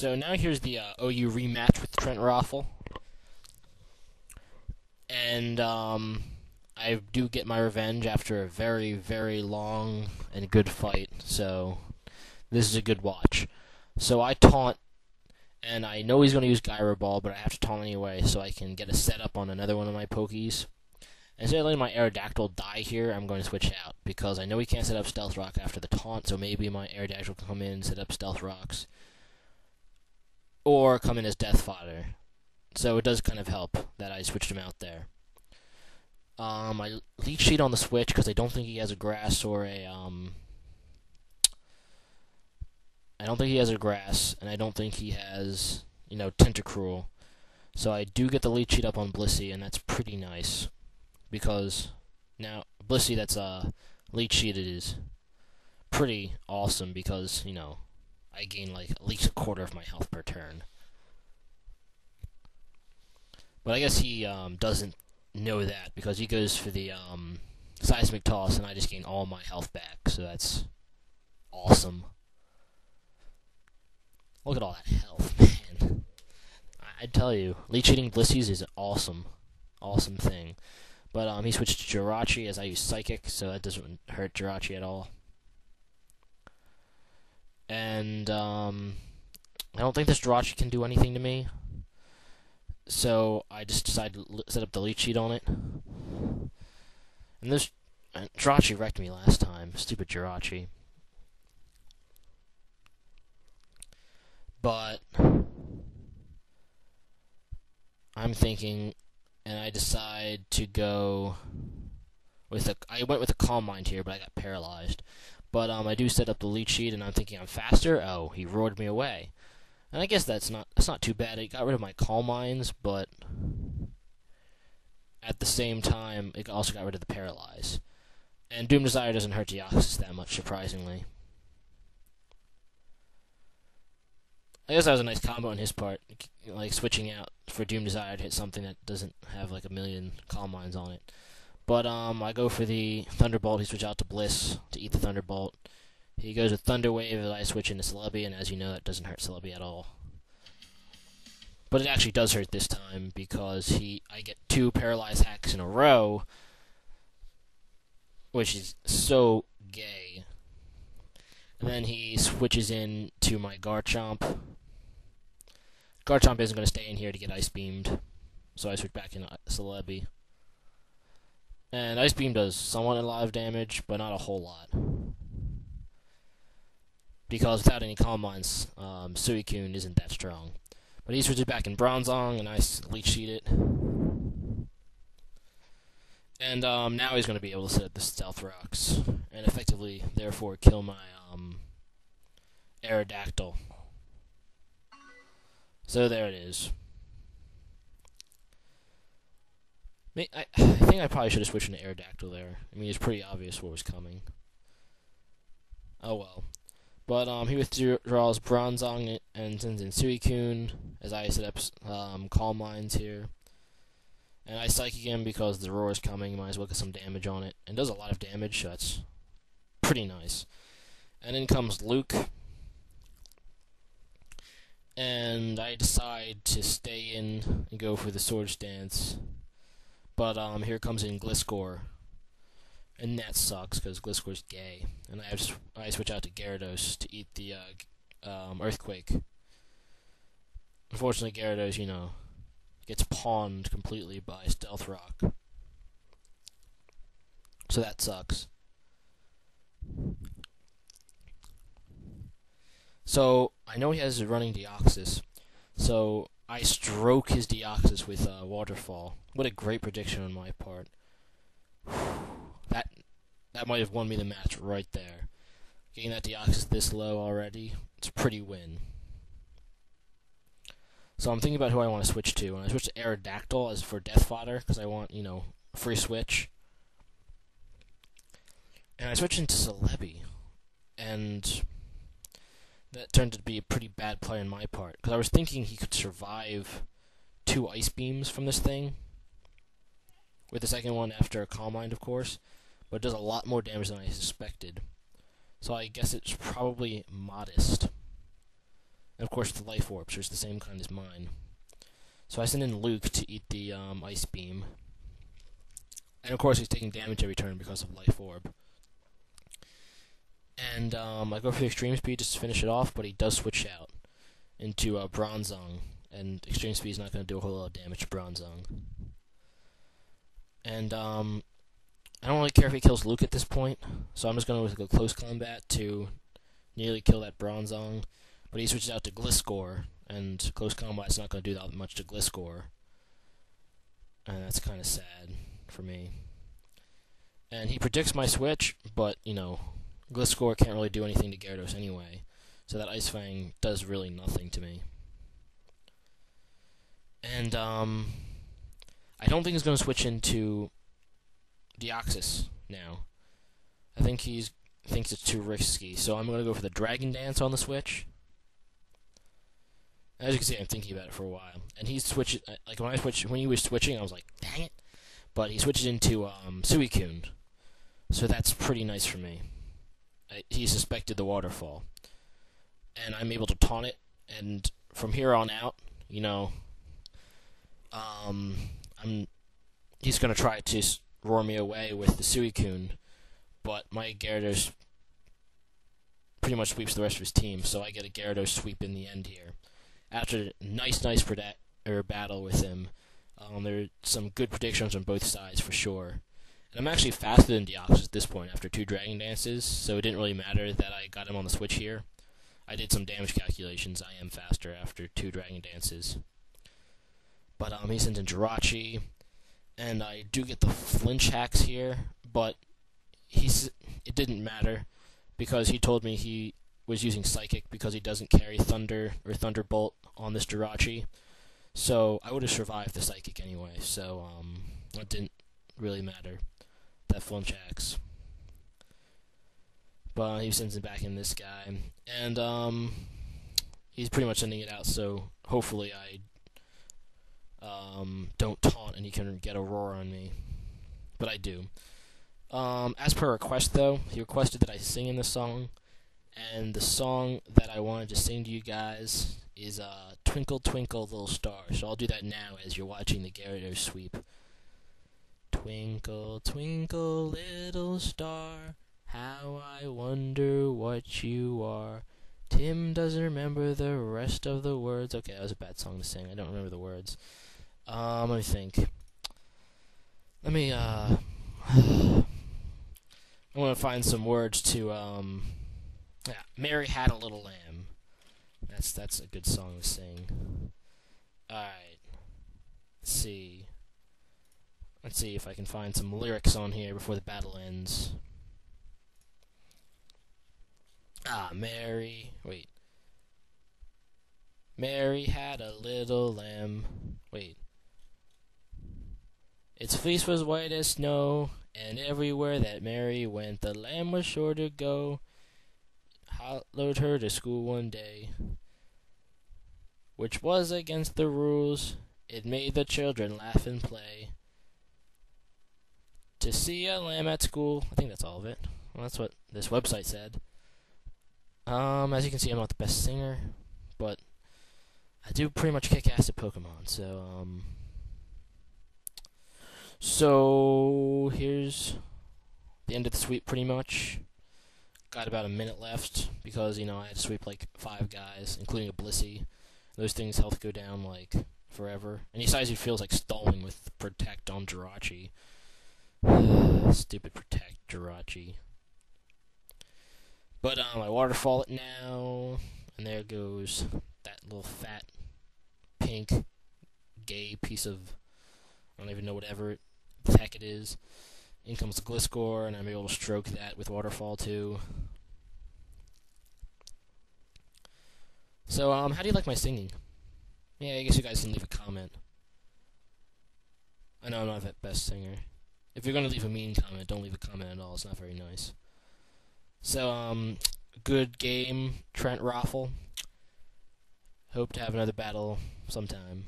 So now here's the OU rematch with Trent ROFL. And I do get my revenge after a very, very long and good fight. So this is a good watch. So I taunt, and I know he's going to use Gyro Ball, but I have to taunt anyway so I can get a setup on another one of my Pokies. Instead of letting my Aerodactyl die here, I'm going to switch out, because I know he can't set up Stealth Rock after the taunt, so maybe my Aerodactyl can come in and set up Stealth Rocks. Or come in as Death Fodder. So it does kind of help that I switched him out there. I Leech Seed on the switch, because I don't think he has a Grass or a, I don't think he has a Grass, and I don't think he has, Tentacruel. So I do get the Leech Seed up on Blissey, and that's pretty nice. Because now Blissey that's Leech Seeded is pretty awesome because, I gain like at least a quarter of my health per turn. But I guess he doesn't know that because he goes for the Seismic Toss and I just gain all my health back, so that's awesome. Look at all that health, man. I tell you, Leech Seeding Blissey's is an awesome thing. But he switched to Jirachi as I use Psychic, so that doesn't hurt Jirachi at all. And I don't think this Jirachi can do anything to me, so I just decided to set up the Leech Seed on it. And this Jirachi wrecked me last time, stupid Jirachi. But I'm thinking, and I decide to go with I went with a Calm Mind here, but I got paralyzed. But I do set up the Leech Seed, and I'm thinking I'm faster. Oh, he roared me away, and I guess that's not too bad. It got rid of my Calm Minds, but at the same time, it also got rid of the Paralyze. And Doom Desire doesn't hurt Deoxys that much, surprisingly. I guess that was a nice combo on his part, like switching out for Doom Desire to hit something that doesn't have like a million Calm Minds on it. But I go for the Thunderbolt. He switches out to Bliss to eat the Thunderbolt. He goes with Thunder Wave as I switch into Celebi, and as you know, that doesn't hurt Celebi at all. But it actually does hurt this time because I get 2 Paralyzed hacks in a row, which is so gay. And then he switches in to my Garchomp. Garchomp isn't going to stay in here to get Ice Beamed, so I switch back into Celebi. And Ice Beam does somewhat a lot of damage, but not a whole lot. Because without any Calm Minds, Suicune isn't that strong. But he switches back in Bronzong, and I Leech Seed it. And now he's going to be able to set up the Stealth Rocks, and effectively, therefore, kill my Aerodactyl. So there it is. I think I probably should have switched into Aerodactyl there. I mean, it's pretty obvious what was coming. Oh well. But he withdraws Bronzong and sends in Suicune as I set up Calm Minds here. And I Psychic him because the Roar is coming. Might as well get some damage on it. And does a lot of damage, so that's pretty nice. And then comes Luke. And I decide to stay in and go for the Swords Dance. But here comes in Gliscor. And that sucks because Gliscor's gay. And I switch out to Gyarados to eat the Earthquake. Unfortunately, Gyarados, gets pawned completely by Stealth Rock. So that sucks. So I know he has a running Deoxys. So I stroke his Deoxys with Waterfall. What a great prediction on my part. That might have won me the match right there. Getting that Deoxys this low already, it's a pretty win. So I'm thinking about who I want to switch to. And I switch to Aerodactyl as for Death Fodder, because I want, a free switch. And I switch into Celebi. And that turned out to be a pretty bad play on my part, because I was thinking he could survive 2 Ice Beams from this thing, with the second one after a Calm Mind, of course, but it does a lot more damage than I suspected. So I guess it's probably modest. And of course the life orbs are the same kind as mine. So I send in Luke to eat the ice beam. And of course he's taking damage every turn because of life orb. And I go for the extreme speed just to finish it off, but he does switch out into Bronzong. And extreme speed is not going to do a whole lot of damage to Bronzong. And I don't really care if he kills Luke at this point, so I'm just going to go close combat to nearly kill that Bronzong. But he switches out to Gliscor, and close combat's not going to do that much to Gliscor. And that's kind of sad for me. And he predicts my switch, but, you know, Gliscor can't really do anything to Gyarados anyway, so that Ice Fang does really nothing to me. And, I don't think he's going to switch into Deoxys now. I think he thinks it's too risky, so I'm going to go for the Dragon Dance on the switch. As you can see, I'm thinking about it for a while. And he switches, like when he was switching, I was like, dang it. But he switches into Suicune, so that's pretty nice for me. He suspected the waterfall, and I'm able to taunt it. And from here on out, you know, he's gonna try to roar me away with the Suicune, but my Gyarados pretty much sweeps the rest of his team, so I get a Gyarados sweep in the end here. After a nice battle with him, there are some good predictions on both sides for sure. And I'm actually faster than Deoxys at this point after 2 Dragon Dances, so it didn't really matter that I got him on the switch here. I did some damage calculations. I am faster after 2 Dragon Dances. But he sends in Jirachi, and I do get the flinch hacks here, but it didn't matter because he told me he was using Psychic because he doesn't carry Thunder or Thunderbolt on this Jirachi. So I would have survived the Psychic anyway, so it didn't really matter, that flinch hacks. But he sends it back in this guy, and he's pretty much sending it out, so hopefully I don't taunt and he can get a roar on me. But I do. As per request, though, he requested that I sing in the song, and the song that I wanted to sing to you guys is Twinkle Twinkle Little Star. So I'll do that now as you're watching the Gyarados sweep. Twinkle Twinkle Little Star, how I wonder what you are. Tim doesn't remember the rest of the words. Okay, that was a bad song to sing. I don't remember the words. Let me think. Let me, I want to find some words to, yeah, Mary Had a Little Lamb. That's a good song to sing. Alright. Let's see. Let's see if I can find some lyrics on here before the battle ends. Mary had a little lamb. Wait. Its fleece was white as snow, and everywhere that Mary went, the lamb was sure to go. Followed her to school one day, which was against the rules. It made the children laugh and play. To see a lamb at school. I think that's all of it. Well, that's what this website said. As you can see, I'm not the best singer, but I do pretty much kick ass at Pokemon, so here's the end of the sweep pretty much. Got about a minute left because, you know, I had to sweep like 5 guys, including a Blissey. Those things' health go down like forever. And he feels like stalling with Protect on Jirachi. Stupid Protect Jirachi. But I waterfall it now, and there goes that little fat, pink, gay piece of, I don't even know whatever the heck it is. In comes the Gliscor, and I'm able to stroke that with waterfall too. So, how do you like my singing? Yeah, I guess you guys can leave a comment. I know I'm not that best singer. If you're gonna leave a mean comment, don't leave a comment at all. It's not very nice. So, good game, Trent ROFL. Hope to have another battle sometime.